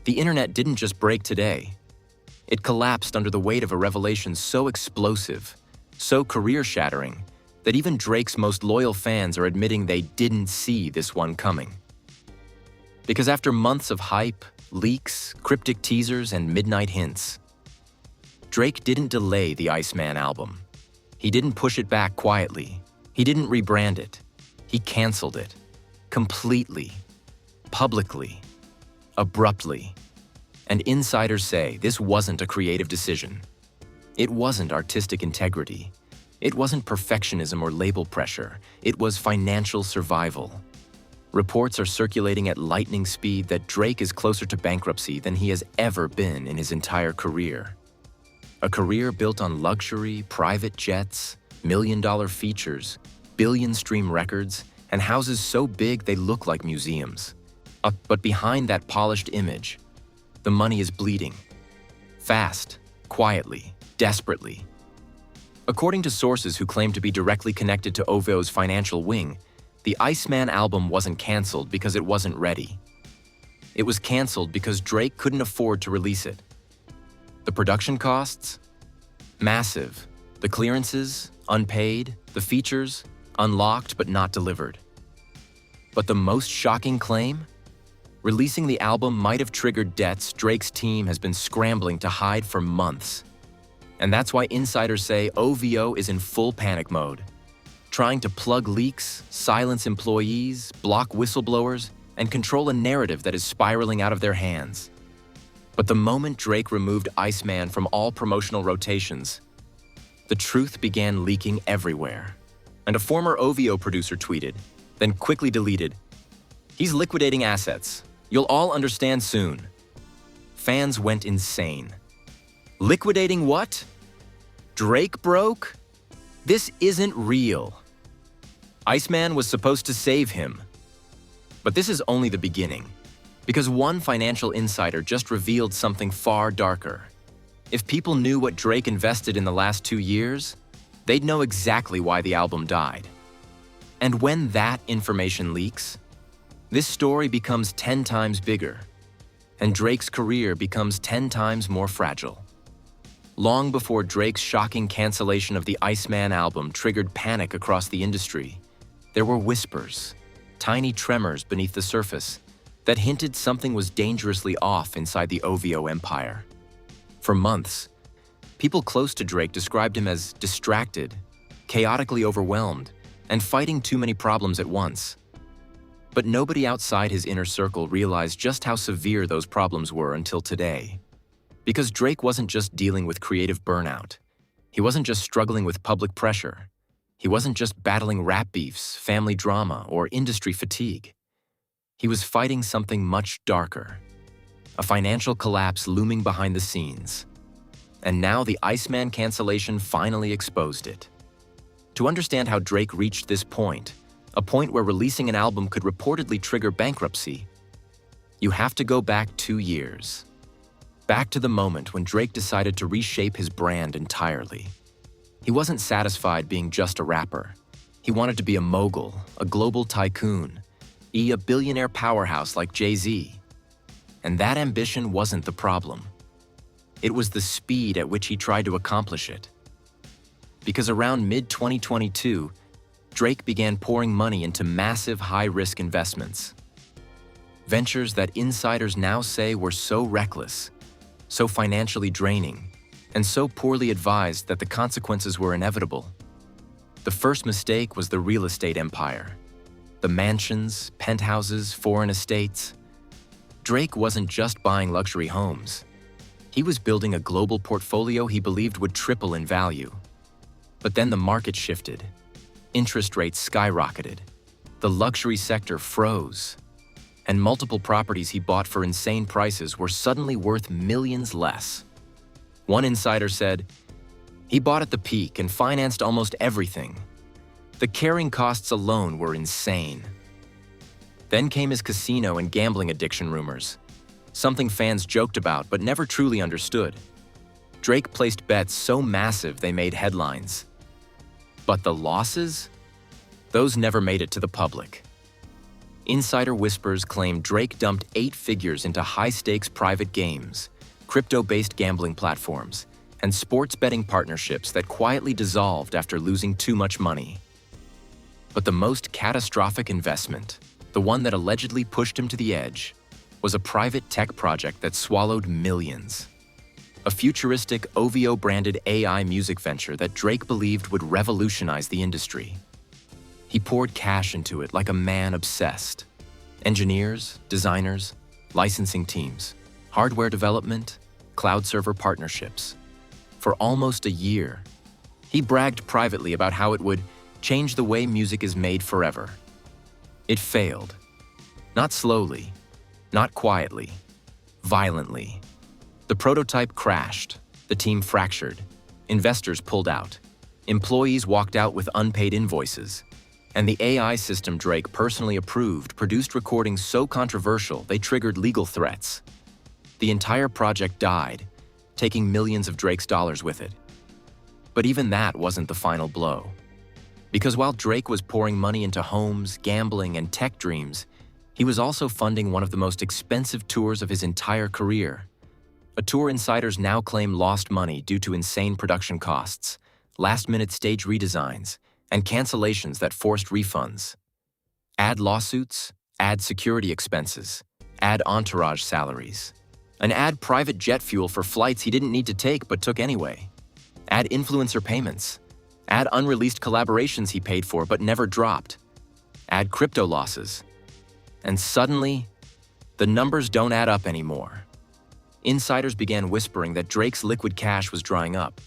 The internet didn't just break today. It collapsed under the weight of a revelation so explosive, so career-shattering, that even Drake's most loyal fans are admitting they didn't see this one coming. Because after months of hype, leaks, cryptic teasers, and midnight hints, Drake didn't delay the Iceman album. He didn't push it back quietly. He didn't rebrand it. He canceled it. Completely. Publicly. Abruptly. And insiders say this wasn't a creative decision. It wasn't artistic integrity. It wasn't perfectionism or label pressure. It was financial survival. Reports are circulating at lightning speed that Drake is closer to bankruptcy than he has ever been in his entire career. A career built on luxury, private jets, million-dollar features, billion-stream records, and houses so big they look like museums. But behind that polished image, the money is bleeding. Fast, quietly, desperately. According to sources who claim to be directly connected to OVO's financial wing, the Iceman album wasn't canceled because it wasn't ready. It was canceled because Drake couldn't afford to release it. The production costs? Massive. The clearances? Unpaid. The features? Unlocked but not delivered. But the most shocking claim? Releasing the album might have triggered debts Drake's team has been scrambling to hide for months. And that's why insiders say OVO is in full panic mode, trying to plug leaks, silence employees, block whistleblowers, and control a narrative that is spiraling out of their hands. But the moment Drake removed Iceman from all promotional rotations, the truth began leaking everywhere. And a former OVO producer tweeted, then quickly deleted, "He's liquidating assets. You'll all understand soon." Fans went insane. Liquidating what? Drake broke? This isn't real. Iceman was supposed to save him. But this is only the beginning, because one financial insider just revealed something far darker. If people knew what Drake invested in the last 2 years, they'd know exactly why the album died. And when that information leaks, this story becomes 10 times bigger, and Drake's career becomes 10 times more fragile. Long before Drake's shocking cancellation of the Iceman album triggered panic across the industry, there were whispers, tiny tremors beneath the surface, that hinted something was dangerously off inside the OVO empire. For months, people close to Drake described him as distracted, chaotically overwhelmed, and fighting too many problems at once. But nobody outside his inner circle realized just how severe those problems were until today. Because Drake wasn't just dealing with creative burnout. He wasn't just struggling with public pressure. He wasn't just battling rap beefs, family drama, or industry fatigue. He was fighting something much darker. A financial collapse looming behind the scenes. And now the Iceman cancellation finally exposed it. To understand how Drake reached this point, a point where releasing an album could reportedly trigger bankruptcy, you have to go back 2 years. Back to the moment when Drake decided to reshape his brand entirely. He wasn't satisfied being just a rapper. He wanted to be a mogul, a global tycoon, a billionaire powerhouse like Jay-Z. And that ambition wasn't the problem. It was the speed at which he tried to accomplish it. Because around mid-2022, Drake began pouring money into massive high-risk investments. Ventures that insiders now say were so reckless, so financially draining, and so poorly advised that the consequences were inevitable. The first mistake was the real estate empire. The mansions, penthouses, foreign estates. Drake wasn't just buying luxury homes. He was building a global portfolio he believed would triple in value. But then the market shifted. Interest rates skyrocketed. The luxury sector froze. And multiple properties he bought for insane prices were suddenly worth millions less. One insider said, "He bought at the peak and financed almost everything. The carrying costs alone were insane." Then came his casino and gambling addiction rumors, something fans joked about but never truly understood. Drake placed bets so massive they made headlines. But the losses? Those never made it to the public. Insider whispers claim Drake dumped 8 figures into high-stakes private games, crypto-based gambling platforms, and sports betting partnerships that quietly dissolved after losing too much money. But the most catastrophic investment, the one that allegedly pushed him to the edge, was a private tech project that swallowed millions. A futuristic OVO-branded AI music venture that Drake believed would revolutionize the industry. He poured cash into it like a man obsessed. Engineers, designers, licensing teams, hardware development, cloud server partnerships. For almost a year, he bragged privately about how it would change the way music is made forever. It failed. Not slowly, not quietly, violently. The prototype crashed, the team fractured, investors pulled out, employees walked out with unpaid invoices, and the AI system Drake personally approved produced recordings so controversial they triggered legal threats. The entire project died, taking millions of Drake's dollars with it. But even that wasn't the final blow. Because while Drake was pouring money into homes, gambling, and tech dreams, he was also funding one of the most expensive tours of his entire career. A tour insiders now claim lost money due to insane production costs, last-minute stage redesigns, and cancellations that forced refunds. Add lawsuits, add security expenses, add entourage salaries, and add private jet fuel for flights he didn't need to take but took anyway. Add influencer payments, add unreleased collaborations he paid for but never dropped, add crypto losses, and suddenly, the numbers don't add up anymore. Insiders began whispering that Drake's liquid cash was drying up,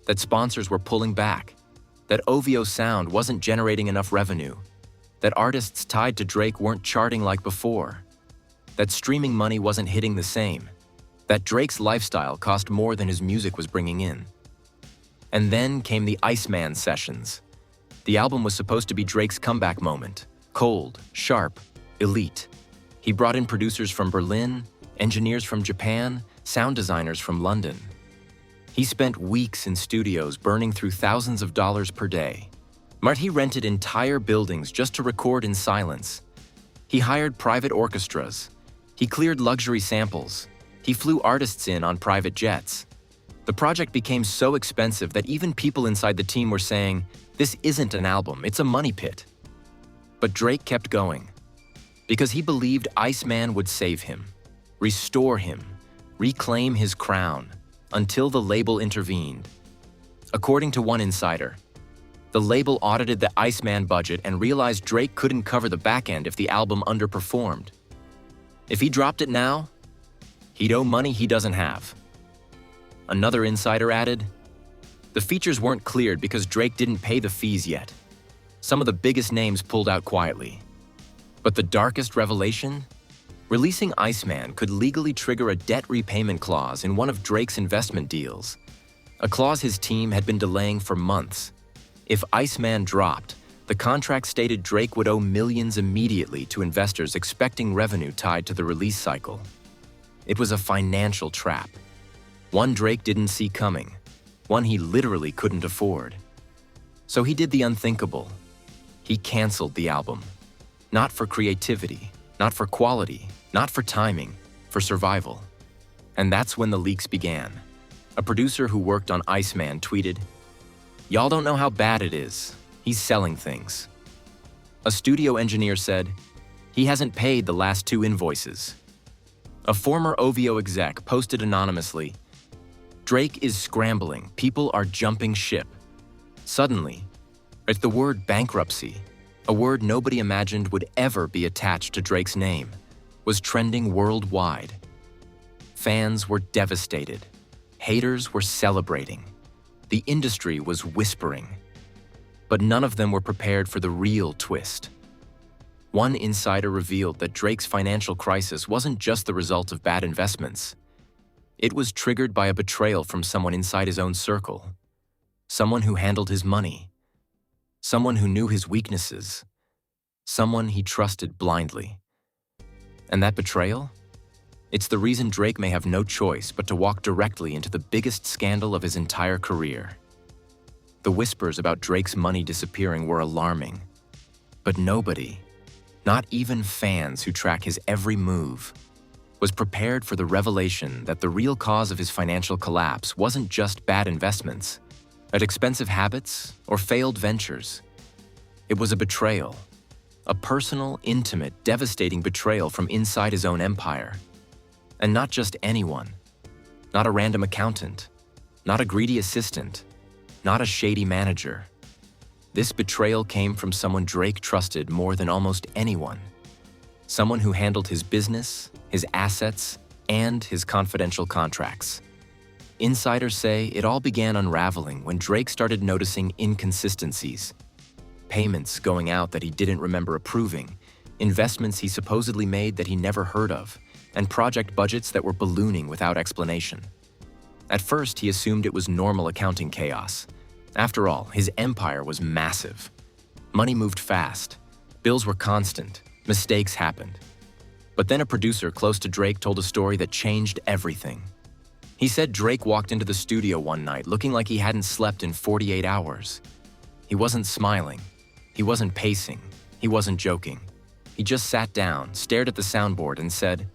that sponsors were pulling back, that OVO sound wasn't generating enough revenue, that artists tied to Drake weren't charting like before, that streaming money wasn't hitting the same, that Drake's lifestyle cost more than his music was bringing in. And then came the Iceman sessions. The album was supposed to be Drake's comeback moment, cold, sharp, elite. He brought in producers from Berlin, engineers from Japan, sound designers from London. He spent weeks in studios burning through thousands of dollars per day. He rented entire buildings just to record in silence. He hired private orchestras. He cleared luxury samples. He flew artists in on private jets. The project became so expensive that even people inside the team were saying, "This isn't an album, it's a money pit." But Drake kept going, because he believed Iceman would save him, restore him, reclaim his crown, until the label intervened. According to one insider, the label audited the Iceman budget and realized Drake couldn't cover the back end if the album underperformed. If he dropped it now, he'd owe money he doesn't have. Another insider added, the features weren't cleared because Drake didn't pay the fees yet. Some of the biggest names pulled out quietly. But the darkest revelation? Releasing Iceman could legally trigger a debt repayment clause in one of Drake's investment deals, a clause his team had been delaying for months. If Iceman dropped, the contract stated Drake would owe millions immediately to investors expecting revenue tied to the release cycle. It was a financial trap, one Drake didn't see coming, one he literally couldn't afford. So he did the unthinkable. He canceled the album. Not for creativity, not for quality, not for timing, for survival. And that's when the leaks began. A producer who worked on Iceman tweeted, "Y'all don't know how bad it is. He's selling things." A studio engineer said, "He hasn't paid the last 2 invoices." A former OVO exec posted anonymously, "Drake is scrambling. People are jumping ship." Suddenly, it's the word bankruptcy, a word nobody imagined would ever be attached to Drake's name, was trending worldwide. Fans were devastated. Haters were celebrating. The industry was whispering. But none of them were prepared for the real twist. One insider revealed that Drake's financial crisis wasn't just the result of bad investments. It was triggered by a betrayal from someone inside his own circle. Someone who handled his money. Someone who knew his weaknesses. Someone he trusted blindly. And that betrayal? It's the reason Drake may have no choice but to walk directly into the biggest scandal of his entire career. The whispers about Drake's money disappearing were alarming, but nobody not even fans who track his every move, was prepared for the revelation that the real cause of his financial collapse wasn't just bad investments, expensive habits, or failed ventures. It was a betrayal, a personal, intimate, devastating betrayal from inside his own empire. And not just anyone, not a random accountant, not a greedy assistant, not a shady manager. This betrayal came from someone Drake trusted more than almost anyone. Someone who handled his business, his assets, and his confidential contracts. Insiders say it all began unraveling when Drake started noticing inconsistencies. Payments going out that he didn't remember approving, investments he supposedly made that he never heard of, and project budgets that were ballooning without explanation. At first, he assumed it was normal accounting chaos. After all, his empire was massive. Money moved fast, bills were constant, mistakes happened. But then a producer close to Drake told a story that changed everything. He said Drake walked into the studio one night looking like he hadn't slept in 48 hours. He wasn't smiling. He wasn't pacing. He wasn't joking. He just sat down, stared at the soundboard, and said,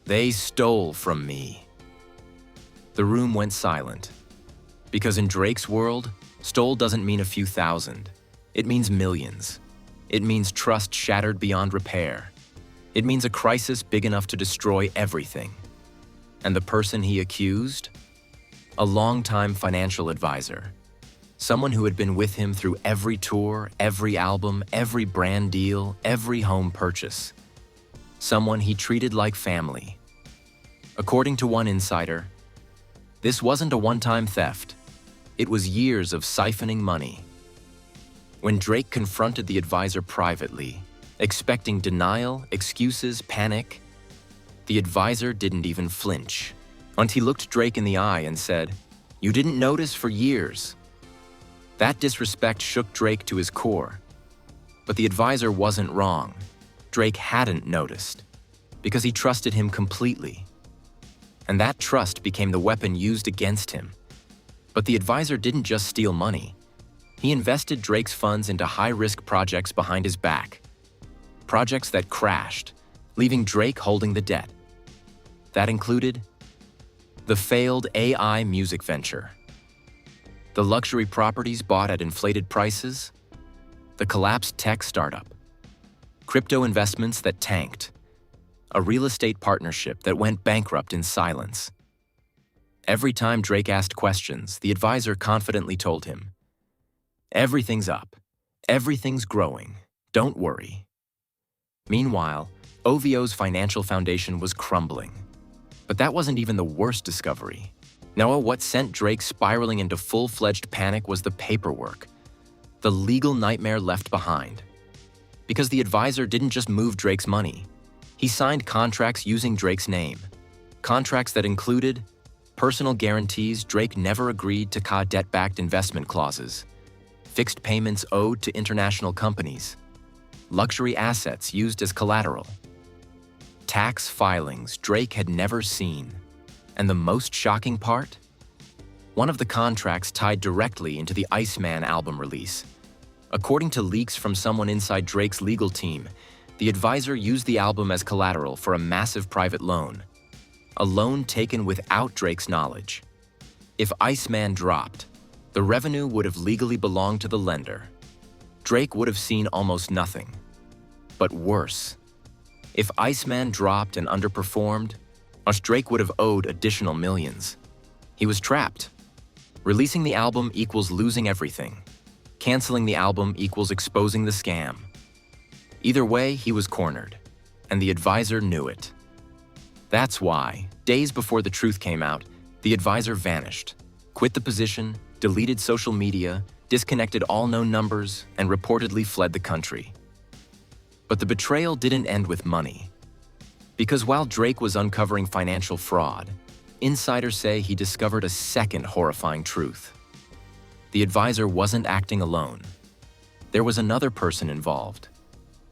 "They stole from me." The room went silent. Because in Drake's world, stole doesn't mean a few thousand. It means millions. It means trust shattered beyond repair. It means a crisis big enough to destroy everything. And the person he accused? A longtime financial advisor. Someone who had been with him through every tour, every album, every brand deal, every home purchase. Someone he treated like family. According to one insider, this wasn't a one-time theft. It was years of siphoning money. When Drake confronted the advisor privately, expecting denial, excuses, panic, the advisor didn't even flinch. And he looked Drake in the eye and said, "You didn't notice for years." That disrespect shook Drake to his core. But the advisor wasn't wrong. Drake hadn't noticed, because he trusted him completely. And that trust became the weapon used against him. But the advisor didn't just steal money. He invested Drake's funds into high-risk projects behind his back. Projects that crashed, leaving Drake holding the debt. That included the failed AI music venture, the luxury properties bought at inflated prices, the collapsed tech startup, crypto investments that tanked, a real estate partnership that went bankrupt in silence. Every time Drake asked questions, the advisor confidently told him, "Everything's up. Everything's growing. Don't worry." Meanwhile, OVO's financial foundation was crumbling. But that wasn't even the worst discovery. No, what sent Drake spiraling into full-fledged panic was the paperwork, the legal nightmare left behind. Because the advisor didn't just move Drake's money. He signed contracts using Drake's name. Contracts that included personal guarantees Drake never agreed to, debt-backed investment clauses, fixed payments owed to international companies, luxury assets used as collateral, tax filings Drake had never seen. And the most shocking part? One of the contracts tied directly into the Iceman album release. According to leaks from someone inside Drake's legal team, the advisor used the album as collateral for a massive private loan. A loan taken without Drake's knowledge. If Iceman dropped, the revenue would have legally belonged to the lender. Drake would have seen almost nothing. But worse, if Iceman dropped and underperformed, Drake would have owed additional millions. He was trapped. Releasing the album equals losing everything. Canceling the album equals exposing the scam. Either way, he was cornered, and the advisor knew it. That's why, days before the truth came out, the advisor vanished, quit the position, deleted social media, disconnected all known numbers, and reportedly fled the country. But the betrayal didn't end with money. Because while Drake was uncovering financial fraud, insiders say he discovered a second horrifying truth. The advisor wasn't acting alone. There was another person involved.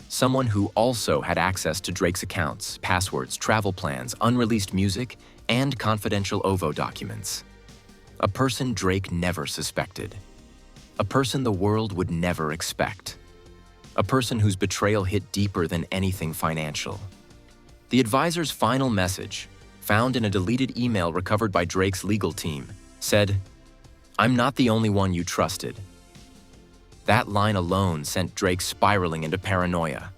Someone who also had access to Drake's accounts, passwords, travel plans, unreleased music, and confidential OVO documents. A person Drake never suspected. A person the world would never expect. a person whose betrayal hit deeper than anything financial. The advisor's final message, found in a deleted email recovered by Drake's legal team, said, "I'm not the only one you trusted." That line alone sent Drake spiraling into paranoia.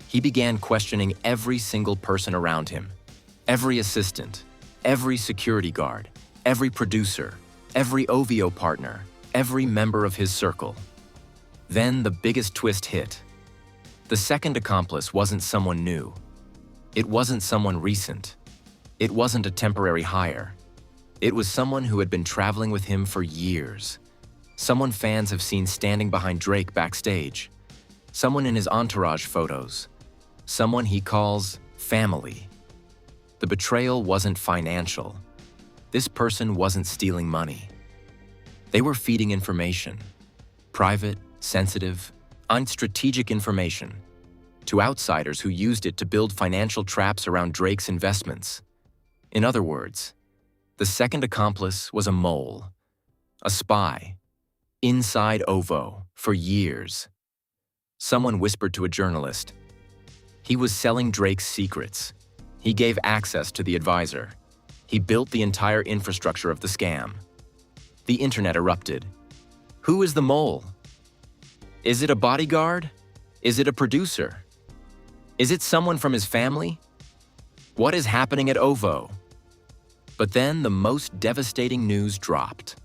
He began questioning every single person around him, every assistant, every security guard, every producer, every OVO partner, every member of his circle. Then the biggest twist hit. The second accomplice wasn't someone new. It wasn't someone recent. It wasn't a temporary hire. It was someone who had been traveling with him for years. Someone fans have seen standing behind Drake backstage. Someone in his entourage photos. Someone he calls family. The betrayal wasn't financial. This person wasn't stealing money. They were feeding information, private, sensitive, unstrategic information, to outsiders who used it to build financial traps around Drake's investments. In other words, the second accomplice was a mole, a spy, inside OVO for years. Someone whispered to a journalist. He was selling Drake's secrets. He gave access to the advisor. He built the entire infrastructure of the scam. The internet erupted. Who is the mole? Is it a bodyguard? Is it a producer? Is it someone from his family? What is happening at OVO? But then the most devastating news dropped.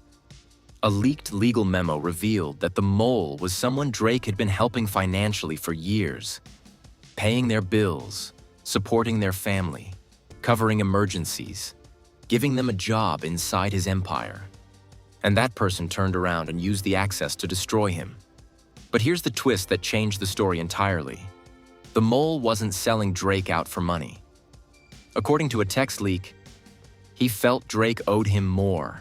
A leaked legal memo revealed that the mole was someone Drake had been helping financially for years, paying their bills, supporting their family, covering emergencies, giving them a job inside his empire. And that person turned around and used the access to destroy him. But here's the twist that changed the story entirely. The mole wasn't selling Drake out for money. According to a text leak, he felt Drake owed him more.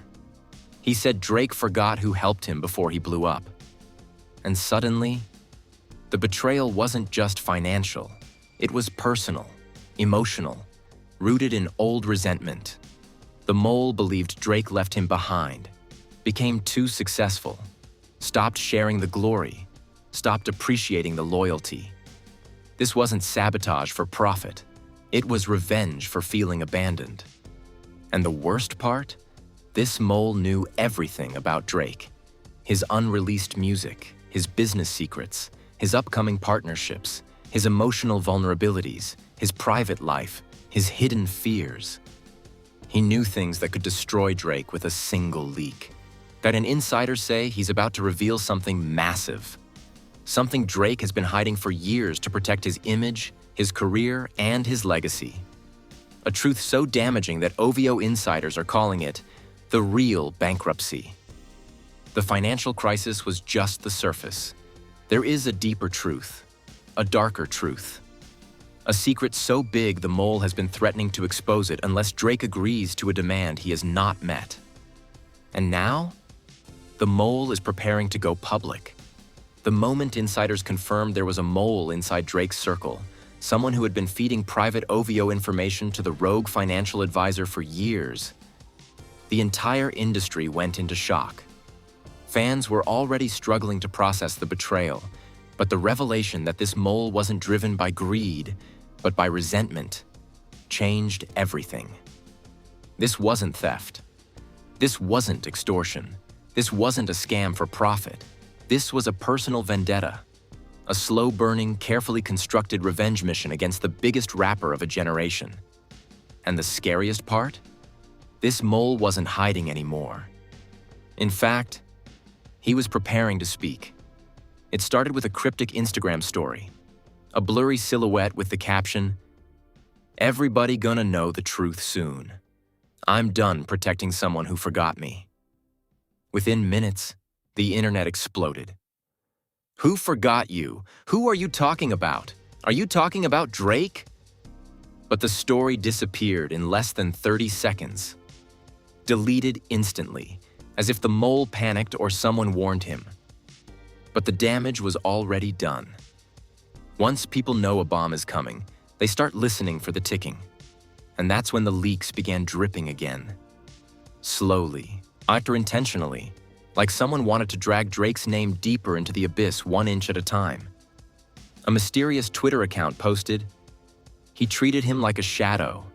He said Drake forgot who helped him before he blew up. And suddenly, the betrayal wasn't just financial. It was personal, emotional, rooted in old resentment. The mole believed Drake left him behind, became too successful, stopped sharing the glory, stopped appreciating the loyalty. This wasn't sabotage for profit. It was revenge for feeling abandoned. And the worst part? This mole knew everything about Drake. His unreleased music, his business secrets, his upcoming partnerships, his emotional vulnerabilities, his private life, his hidden fears. He knew things that could destroy Drake with a single leak. That an insider say he's about to reveal something massive. Something Drake has been hiding for years to protect his image, his career, and his legacy. A truth so damaging that OVO insiders are calling it the real bankruptcy. The financial crisis was just the surface. There is a deeper truth, a darker truth. A secret so big the mole has been threatening to expose it unless Drake agrees to a demand he has not met. And now, the mole is preparing to go public. The moment insiders confirmed there was a mole inside Drake's circle, someone who had been feeding private OVO information to the rogue financial advisor for years, the entire industry went into shock. Fans were already struggling to process the betrayal, but the revelation that this mole wasn't driven by greed, but by resentment, changed everything. This wasn't theft. This wasn't extortion. This wasn't a scam for profit. This was a personal vendetta, a slow-burning, carefully constructed revenge mission against the biggest rapper of a generation. And the scariest part? This mole wasn't hiding anymore. In fact, he was preparing to speak. It started with a cryptic Instagram story, a blurry silhouette with the caption, "Everybody gonna know the truth soon. I'm done protecting someone who forgot me." Within minutes, the internet exploded. Who forgot you? Who are you talking about? Are you talking about Drake? But the story disappeared in less than 30 seconds. Deleted instantly, as if the mole panicked or someone warned him. But the damage was already done. Once people know a bomb is coming, they start listening for the ticking. And that's when the leaks began dripping again. Slowly, acted intentionally, like someone wanted to drag Drake's name deeper into the abyss 1 inch at a time. A mysterious Twitter account posted, "He treated him like a shadow.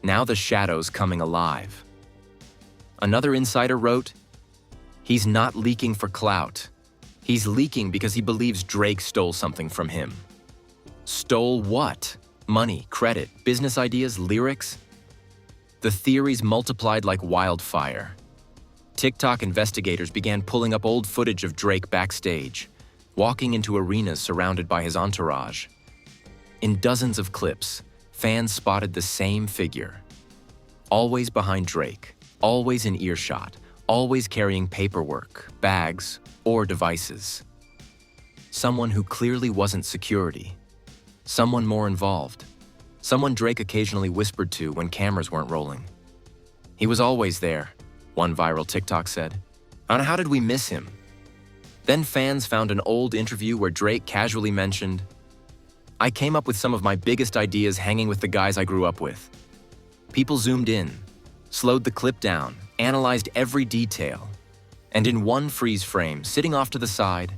Now the shadow's coming alive." Another insider wrote, "He's not leaking for clout. He's leaking because he believes Drake stole something from him." Stole what? Money, credit, business ideas, lyrics? The theories multiplied like wildfire. TikTok investigators began pulling up old footage of Drake backstage, walking into arenas surrounded by his entourage. In dozens of clips, fans spotted the same figure. Always behind Drake, always in earshot, always carrying paperwork, bags, or devices. Someone who clearly wasn't security. Someone more involved. Someone Drake occasionally whispered to when cameras weren't rolling. "He was always there," one viral TikTok said. "And how did we miss him?" Then fans found an old interview where Drake casually mentioned, "I came up with some of my biggest ideas hanging with the guys I grew up with." People zoomed in, slowed the clip down, analyzed every detail, and in one freeze frame, sitting off to the side,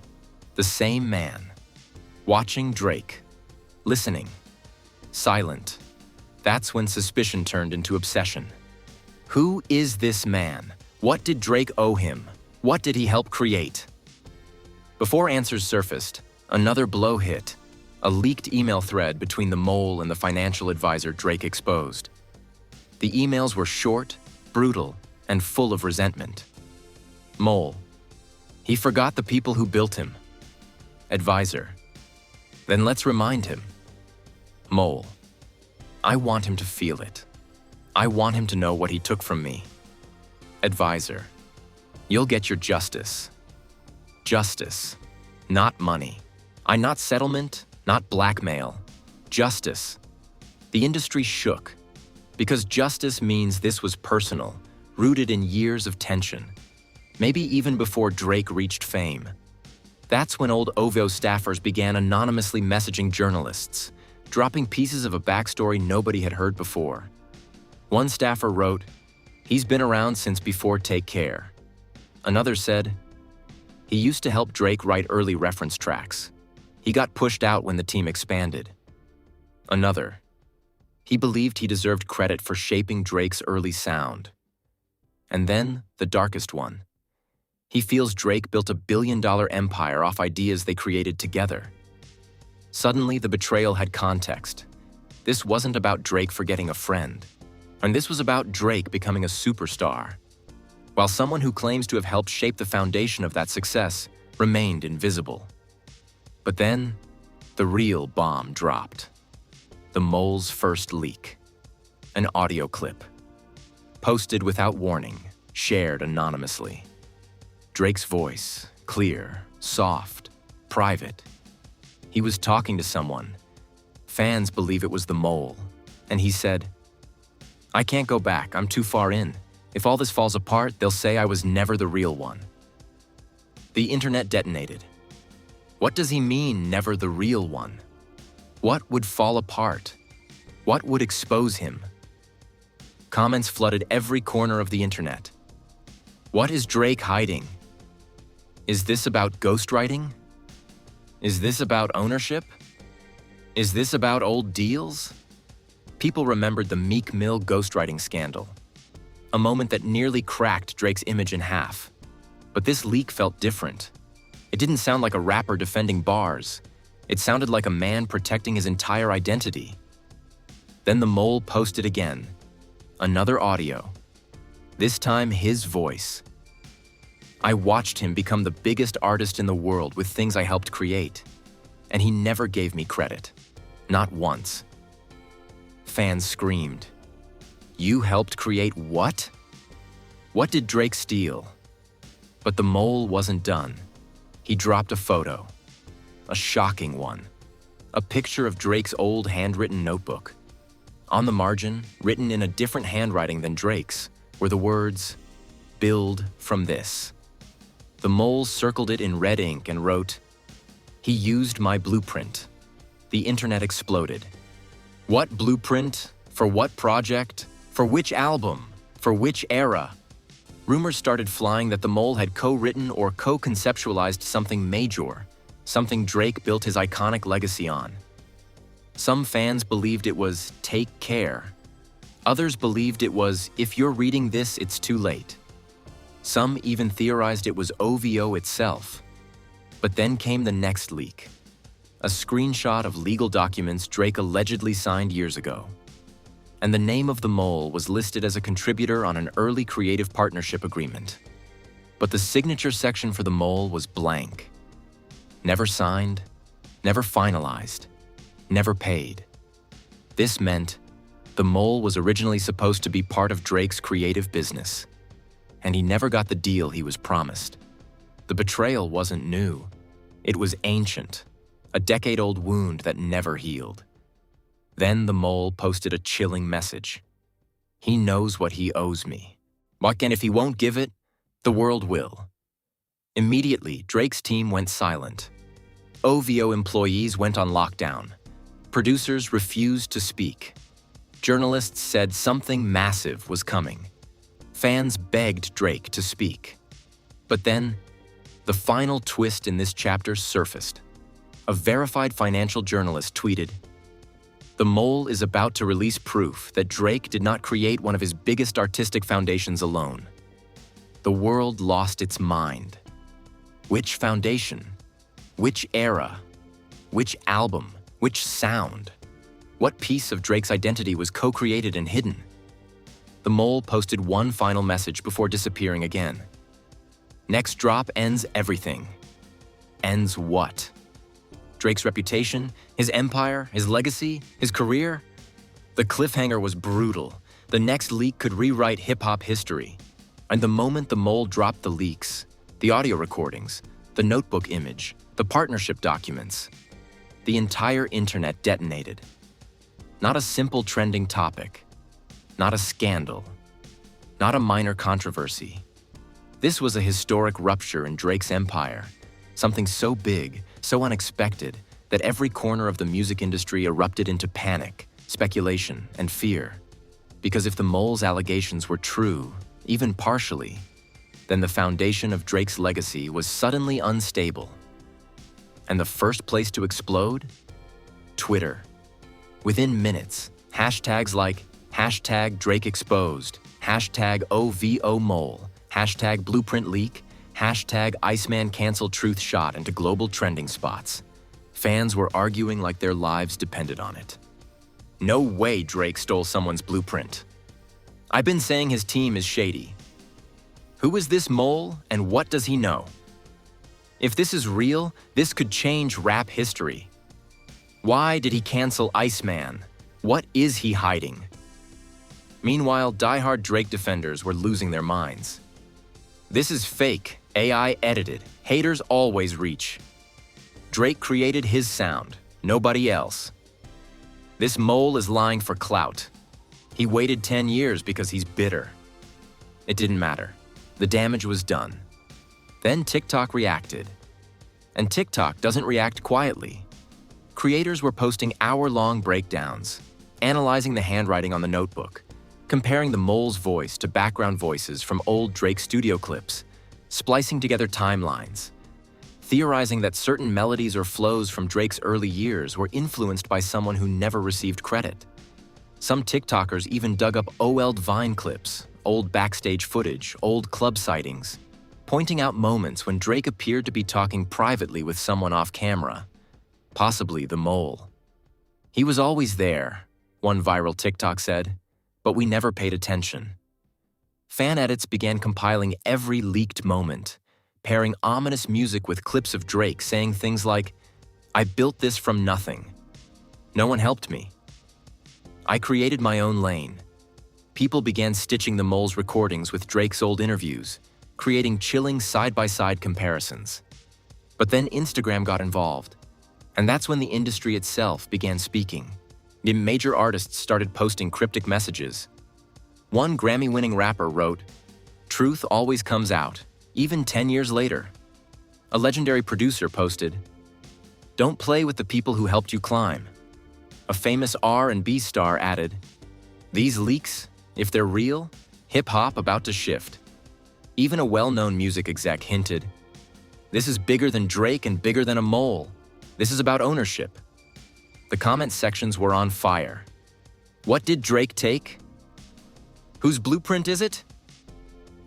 the same man, watching Drake, listening, silent. That's when suspicion turned into obsession. Who is this man? What did Drake owe him? What did he help create? Before answers surfaced, another blow hit, a leaked email thread between the mole and the financial advisor Drake exposed. The emails were short, brutal, and full of resentment. Mole: "He forgot the people who built him." Advisor: "Then let's remind him." Mole: "I want him to feel it. I want him to know what he took from me." Advisor: "You'll get your justice. Justice, not money. Not settlement, not blackmail. Justice." The industry shook, because justice means this was personal, rooted in years of tension, maybe even before Drake reached fame. That's when old OVO staffers began anonymously messaging journalists, dropping pieces of a backstory nobody had heard before. One staffer wrote, "He's been around since before Take Care." Another said, "He used to help Drake write early reference tracks. He got pushed out when the team expanded." Another, "He believed he deserved credit for shaping Drake's early sound." And then, the darkest one. He feels Drake built a billion-dollar empire off ideas they created together. Suddenly, the betrayal had context. This wasn't about Drake forgetting a friend, and this was about Drake becoming a superstar, while someone who claims to have helped shape the foundation of that success remained invisible. But then, the real bomb dropped. The mole's first leak. An audio clip. Posted without warning, shared anonymously. Drake's voice, clear, soft, private. He was talking to someone. Fans believe it was the mole, and he said, "I can't go back, I'm too far in. If all this falls apart, they'll say I was never the real one." The internet detonated. What does he mean, never the real one? What would fall apart? What would expose him? Comments flooded every corner of the internet. What is Drake hiding? Is this about ghostwriting? Is this about ownership? Is this about old deals? People remembered the Meek Mill ghostwriting scandal, a moment that nearly cracked Drake's image in half. But this leak felt different. It didn't sound like a rapper defending bars. It sounded like a man protecting his entire identity. Then the mole posted again. Another audio. This time his voice. "I watched him become the biggest artist in the world with things I helped create, and he never gave me credit. Not once." Fans screamed. "You helped create what?" What did Drake steal? But the mole wasn't done. He dropped a photo. A shocking one. A picture of Drake's old handwritten notebook. On the margin, written in a different handwriting than Drake's, were the words, "Build from this." The mole circled it in red ink and wrote, "He used my blueprint." The internet exploded. What blueprint? For what project? For which album? For which era? Rumors started flying that the mole had co-written or co-conceptualized something major, something Drake built his iconic legacy on. Some fans believed it was "take care." Others believed it was "if you're reading this, it's too late." Some even theorized it was OVO itself. But then came the next leak. A screenshot of legal documents Drake allegedly signed years ago. And the name of the mole was listed as a contributor on an early creative partnership agreement. But the signature section for the mole was blank. Never signed, never finalized, never paid. This meant the mole was originally supposed to be part of Drake's creative business, and he never got the deal he was promised. The betrayal wasn't new. It was ancient, a decade-old wound that never healed. Then the mole posted a chilling message. "He knows what he owes me. And if he won't give it, the world will." Immediately, Drake's team went silent. OVO employees went on lockdown. Producers refused to speak. Journalists said something massive was coming. Fans begged Drake to speak. But then, the final twist in this chapter surfaced. A verified financial journalist tweeted, "The mole is about to release proof that Drake did not create one of his biggest artistic foundations alone." The world lost its mind. Which foundation? Which era? Which album? Which sound? What piece of Drake's identity was co-created and hidden? The mole posted one final message before disappearing again. "Next drop ends everything." Ends what? Drake's reputation, his empire, his legacy, his career? The cliffhanger was brutal. The next leak could rewrite hip-hop history. And the moment the mole dropped the leaks, the audio recordings, the notebook image, the partnership documents, the entire internet detonated. Not a simple trending topic, not a scandal, not a minor controversy. This was a historic rupture in Drake's empire, something so big, so unexpected, that every corner of the music industry erupted into panic, speculation, and fear. Because if the mole's allegations were true, even partially, then the foundation of Drake's legacy was suddenly unstable. And the first place to explode? Twitter. Within minutes, hashtags like #DrakeExposed, #OVOMole, #BlueprintLeak, #Iceman cancel truth shot into global trending spots. Fans were arguing like their lives depended on it. No way Drake stole someone's blueprint. I've been saying his team is shady. Who is this mole and what does he know? If this is real, this could change rap history. Why did he cancel Iceman? What is he hiding? Meanwhile, diehard Drake defenders were losing their minds. This is fake, AI edited, haters always reach. Drake created his sound, nobody else. This mole is lying for clout. He waited 10 years because he's bitter. It didn't matter. The damage was done. Then TikTok reacted. And TikTok doesn't react quietly. Creators were posting hour-long breakdowns, analyzing the handwriting on the notebook, comparing the mole's voice to background voices from old Drake studio clips, splicing together timelines, theorizing that certain melodies or flows from Drake's early years were influenced by someone who never received credit. Some TikTokers even dug up old Vine clips, old backstage footage, old club sightings, pointing out moments when Drake appeared to be talking privately with someone off camera, possibly the mole. "He was always there," one viral TikTok said, "but we never paid attention." Fan edits began compiling every leaked moment, pairing ominous music with clips of Drake saying things like, "I built this from nothing. No one helped me. I created my own lane." People began stitching the mole's recordings with Drake's old interviews, creating chilling side-by-side comparisons. But then Instagram got involved, and that's when the industry itself began speaking. Major artists started posting cryptic messages. One Grammy-winning rapper wrote, "Truth always comes out, even 10 years later." A legendary producer posted, "Don't play with the people who helped you climb." A famous R&B star added, "These leaks, if they're real, hip-hop about to shift." Even a well-known music exec hinted, This is bigger than Drake and bigger than a mole. This is about ownership. The comment sections were on fire. What did Drake take? Whose blueprint is it?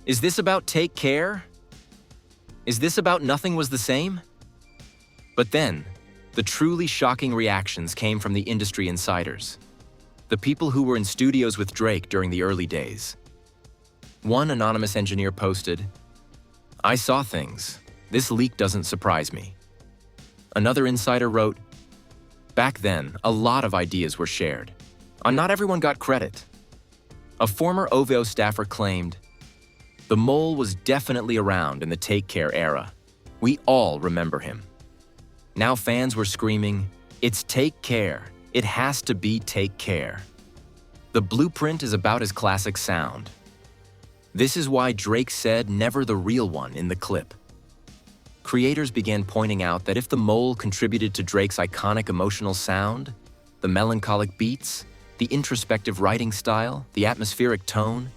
Is this about take care? Is this about nothing was the same? But then, the truly shocking reactions came from the industry insiders. The people who were in studios with Drake during the early days. One anonymous engineer posted, "I saw things. This leak doesn't surprise me." Another insider wrote, "Back then, a lot of ideas were shared. And not everyone got credit." A former OVO staffer claimed, "The mole was definitely around in the Take Care era. We all remember him." Now fans were screaming, "It's Take Care. It has to be Take Care." The blueprint is about his classic sound. This is why Drake said never the real one in the clip. Creators began pointing out that if the mole contributed to Drake's iconic emotional sound, the melancholic beats, the introspective writing style, the atmospheric tone,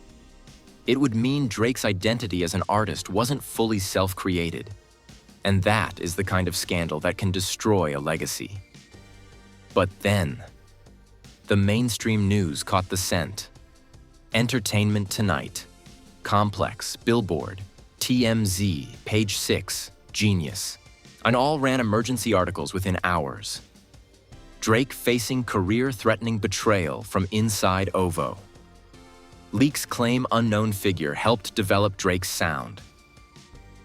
it would mean Drake's identity as an artist wasn't fully self-created. And that is the kind of scandal that can destroy a legacy. But then, the mainstream news caught the scent. Entertainment Tonight, Complex, Billboard, TMZ, Page 6, Genius, and all ran emergency articles within hours. Drake facing career-threatening betrayal from inside OVO. Leaks claim unknown figure helped develop Drake's sound.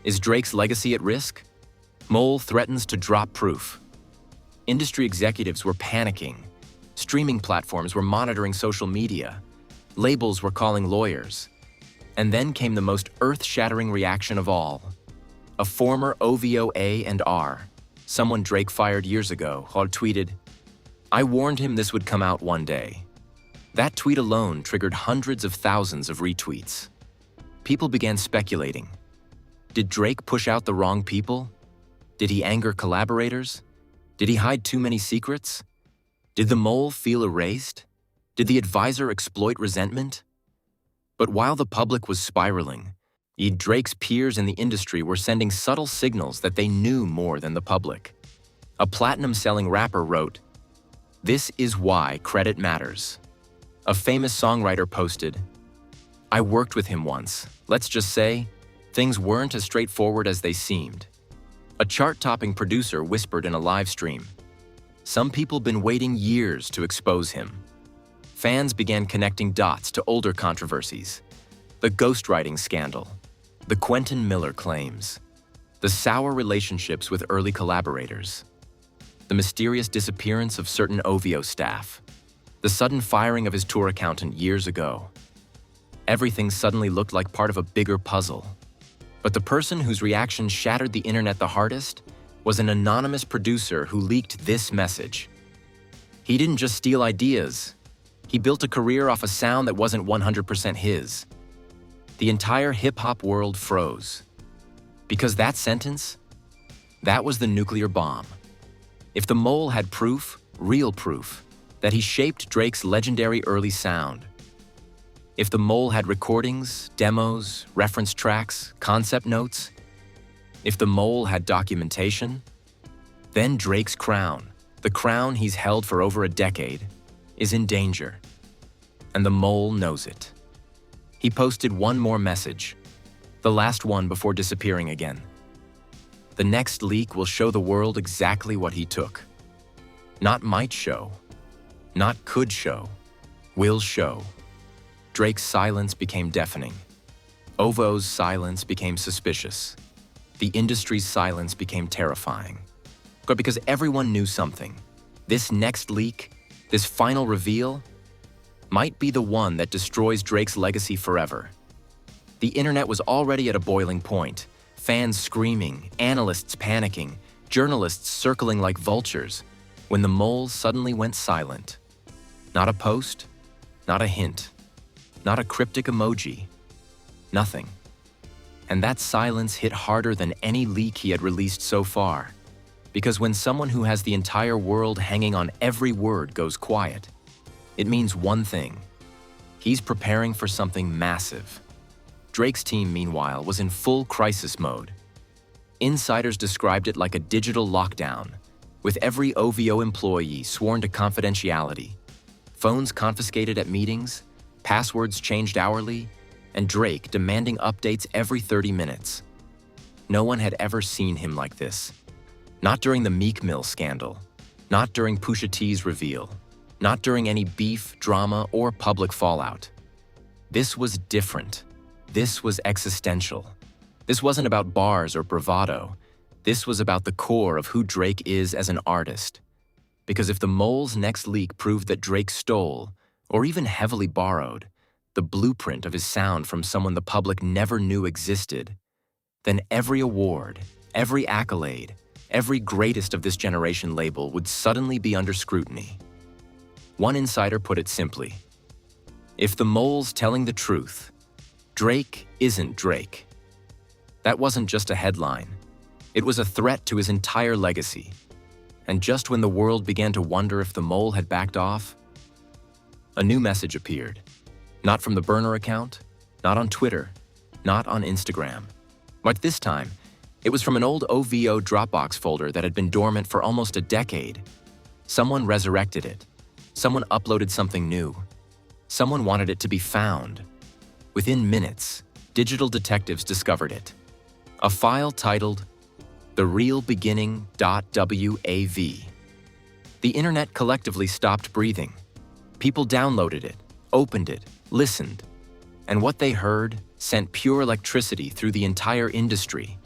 Is Drake's legacy at risk? Mole threatens to drop proof. Industry executives were panicking. Streaming platforms were monitoring social media. Labels were calling lawyers. And then came the most earth-shattering reaction of all. A former OVO A&R, someone Drake fired years ago, had tweeted, "I warned him this would come out one day." That tweet alone triggered hundreds of thousands of retweets. People began speculating. Did Drake push out the wrong people? Did he anger collaborators? Did he hide too many secrets? Did the mole feel erased? Did the advisor exploit resentment? But while the public was spiraling, Drake's peers in the industry were sending subtle signals that they knew more than the public. A platinum-selling rapper wrote, "This is why credit matters." A famous songwriter posted, "I worked with him once. Let's just say, things weren't as straightforward as they seemed." A chart-topping producer whispered in a live stream, "Some people been waiting years to expose him." Fans began connecting dots to older controversies. The ghostwriting scandal, the Quentin Miller claims, the sour relationships with early collaborators, the mysterious disappearance of certain OVO staff, the sudden firing of his tour accountant years ago. Everything suddenly looked like part of a bigger puzzle. But the person whose reaction shattered the internet the hardest was an anonymous producer who leaked this message. He didn't just steal ideas. He built a career off a sound that wasn't 100% his. The entire hip-hop world froze. Because that sentence, that was the nuclear bomb. If the mole had proof, real proof, that he shaped Drake's legendary early sound, if the mole had recordings, demos, reference tracks, concept notes, if the mole had documentation, then Drake's crown, the crown he's held for over a decade, is in danger. And the mole knows it. He posted one more message, the last one before disappearing again. The next leak will show the world exactly what he took. Not might show, not could show, will show. Drake's silence became deafening. OVO's silence became suspicious. The industry's silence became terrifying. But because everyone knew something, this next leak, this final reveal, might be the one that destroys Drake's legacy forever. The internet was already at a boiling point, fans screaming, analysts panicking, journalists circling like vultures, when the mole suddenly went silent. Not a post, not a hint, not a cryptic emoji, nothing. And that silence hit harder than any leak he had released so far. Because when someone who has the entire world hanging on every word goes quiet, it means one thing. He's preparing for something massive. Drake's team, meanwhile, was in full crisis mode. Insiders described it like a digital lockdown, with every OVO employee sworn to confidentiality, phones confiscated at meetings, passwords changed hourly, and Drake demanding updates every 30 minutes. No one had ever seen him like this. Not during the Meek Mill scandal, not during Pusha T's reveal, not during any beef, drama, or public fallout. This was different. This was existential. This wasn't about bars or bravado. This was about the core of who Drake is as an artist. Because if the Mole's next leak proved that Drake stole, or even heavily borrowed, the blueprint of his sound from someone the public never knew existed, then every award, every accolade, every greatest of this generation label would suddenly be under scrutiny. One insider put it simply: if the Mole's telling the truth, Drake isn't Drake. That wasn't just a headline. It was a threat to his entire legacy. And just when the world began to wonder if the Mole had backed off, a new message appeared. Not from the burner account, not on Twitter, not on Instagram. But this time, it was from an old OVO Dropbox folder that had been dormant for almost a decade. Someone resurrected it. Someone uploaded something new. Someone wanted it to be found. Within minutes, digital detectives discovered it. A file titled TheRealBeginning.wav. The internet collectively stopped breathing. People downloaded it, opened it, listened, and what they heard sent pure electricity through the entire industry.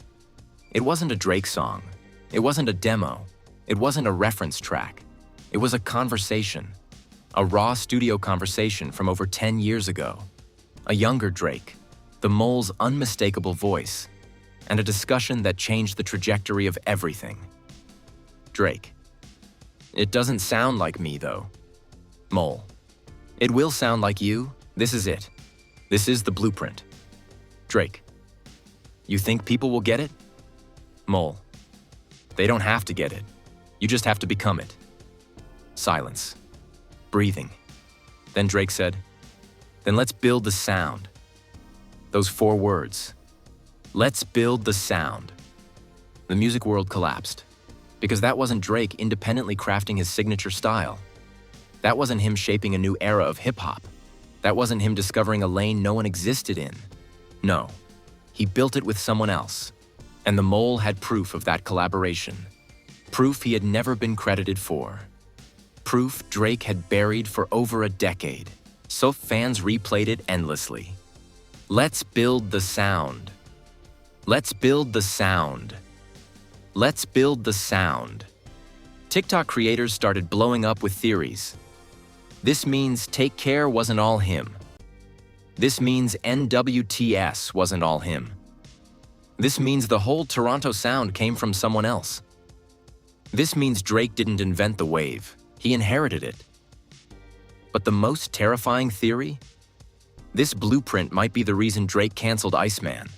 It wasn't a Drake song. It wasn't a demo. It wasn't a reference track. It was a conversation, a raw studio conversation from over 10 years ago. A younger Drake, the Mole's unmistakable voice, and a discussion that changed the trajectory of everything. Drake: it doesn't sound like me, though. Mole: it will sound like you. This is it. This is the blueprint. Drake: you think people will get it? Mole: they don't have to get it. You just have to become it. Silence. Breathing. Then Drake said, then let's build the sound. Those 4 words. Let's build the sound. The music world collapsed. Because that wasn't Drake independently crafting his signature style. That wasn't him shaping a new era of hip-hop. That wasn't him discovering a lane no one existed in. No, he built it with someone else. And the Mole had proof of that collaboration. Proof he had never been credited for. Proof Drake had buried for over a decade. So fans replayed it endlessly. Let's build the sound. Let's build the sound. Let's build the sound. TikTok creators started blowing up with theories. This means Take Care wasn't all him. This means NWTS wasn't all him. This means the whole Toronto sound came from someone else. This means Drake didn't invent the wave. He inherited it. But the most terrifying theory? This blueprint might be the reason Drake canceled Iceman.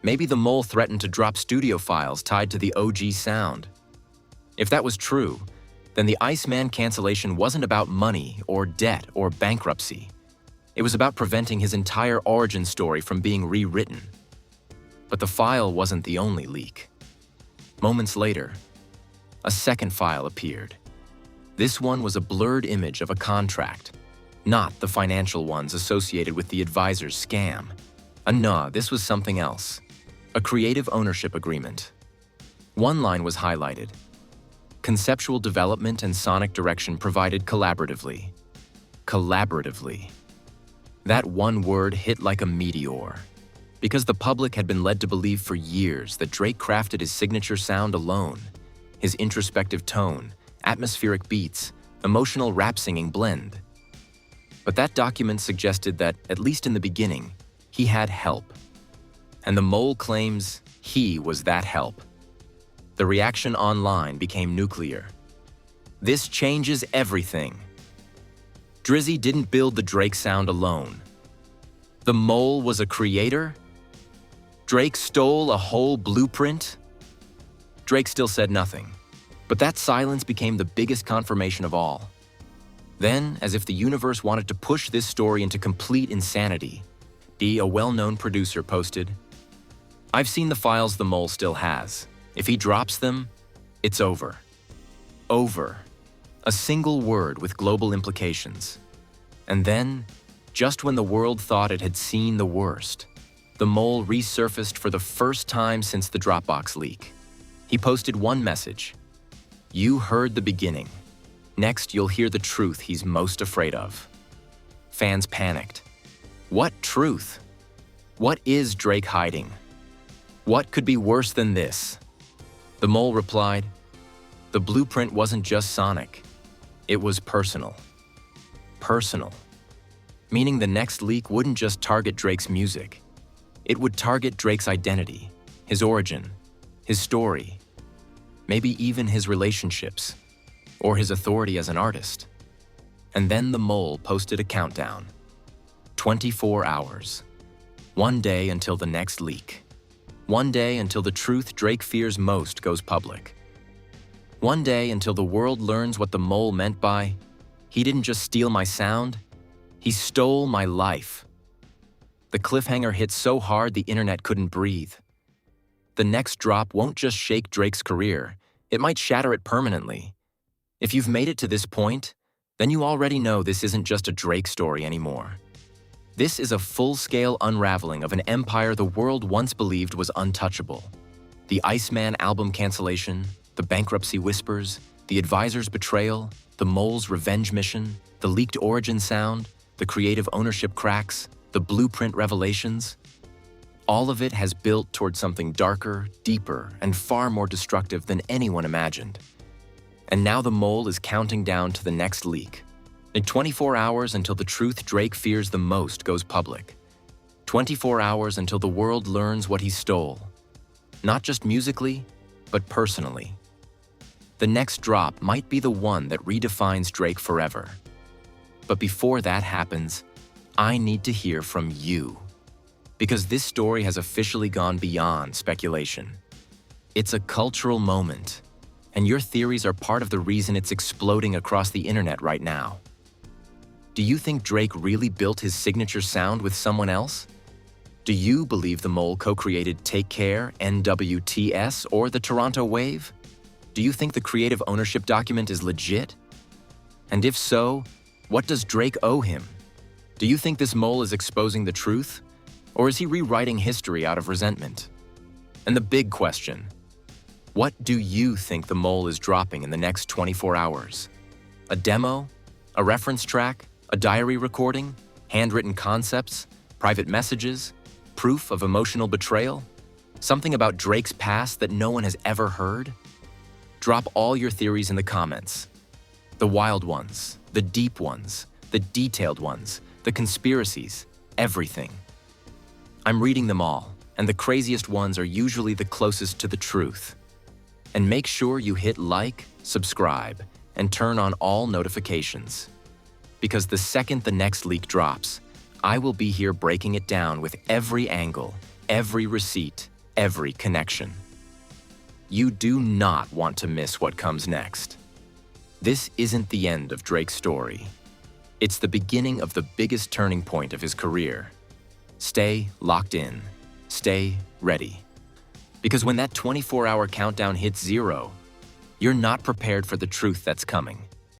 Maybe the Mole threatened to drop studio files tied to the OG sound. If that was true, then the Iceman cancellation wasn't about money or debt or bankruptcy. It was about preventing his entire origin story from being rewritten. But the file wasn't the only leak. Moments later, a second file appeared. This one was a blurred image of a contract, not the financial ones associated with the advisor's scam. No, this was something else. A creative ownership agreement. One line was highlighted. Conceptual development and sonic direction provided collaboratively. Collaboratively. That one word hit like a meteor. Because the public had been led to believe for years that Drake crafted his signature sound alone. His introspective tone, atmospheric beats, emotional rap-singing blend. But that document suggested that, at least in the beginning, he had help. And the Mole claims he was that help. The reaction online became nuclear. This changes everything. Drizzy didn't build the Drake sound alone. The Mole was a creator? Drake stole a whole blueprint? Drake still said nothing. But that silence became the biggest confirmation of all. Then, as if the universe wanted to push this story into complete insanity, a well-known producer posted, I've seen the files the mole still has. If he drops them, it's over. Over. A single word with global implications. And then, just when the world thought it had seen the worst, the mole resurfaced for the first time since the Dropbox leak. He posted one message. You heard the beginning. Next, you'll hear the truth he's most afraid of. Fans panicked. What truth? What is Drake hiding? What could be worse than this? The mole replied, the blueprint wasn't just sonic. It was personal. Personal. Meaning the next leak wouldn't just target Drake's music. It would target Drake's identity, his origin, his story, maybe even his relationships, or his authority as an artist. And then the mole posted a countdown. 24 hours. One day until the next leak. One day until the truth Drake fears most goes public. One day until the world learns what the mole meant by, he didn't just steal my sound, he stole my life. The cliffhanger hit so hard the internet couldn't breathe. The next drop won't just shake Drake's career, it might shatter it permanently. If you've made it to this point, then you already know this isn't just a Drake story anymore. This is a full-scale unraveling of an empire the world once believed was untouchable. The Iceman album cancellation, the Bankruptcy whispers, the advisor's betrayal, the mole's revenge mission, the leaked origin sound, the creative ownership cracks, the blueprint revelations. All of it has built toward something darker, deeper, and far more destructive than anyone imagined. And now the mole is counting down to the next leak. In 24 hours until the truth Drake fears the most goes public. 24 hours until the world learns what he stole. Not just musically, but personally. The next drop might be the one that redefines Drake forever. But before that happens, I need to hear from you. Because this story has officially gone beyond speculation. It's a cultural moment, and your theories are part of the reason it's exploding across the internet right now. Do you think Drake really built his signature sound with someone else? Do you believe the mole co-created Take Care, NWTS, or the Toronto Wave? Do you think the creative ownership document is legit? And if so, what does Drake owe him? Do you think this mole is exposing the truth? Or is he rewriting history out of resentment? And the big question, what do you think the mole is dropping in the next 24 hours? A demo? A reference track? A diary recording? Handwritten concepts? Private messages? Proof of emotional betrayal? Something about Drake's past that no one has ever heard? Drop all your theories in the comments. The wild ones, the deep ones, the detailed ones, the conspiracies, everything. I'm reading them all, and the craziest ones are usually the closest to the truth. And make sure you hit like, subscribe, and turn on all notifications. Because the second the next leak drops, I will be here breaking it down with every angle, every receipt, every connection. You do not want to miss what comes next. This isn't the end of Drake's story. It's the beginning of the biggest turning point of his career. Stay locked in. Stay ready. Because when that 24-hour countdown hits zero, you're not prepared for the truth that's coming.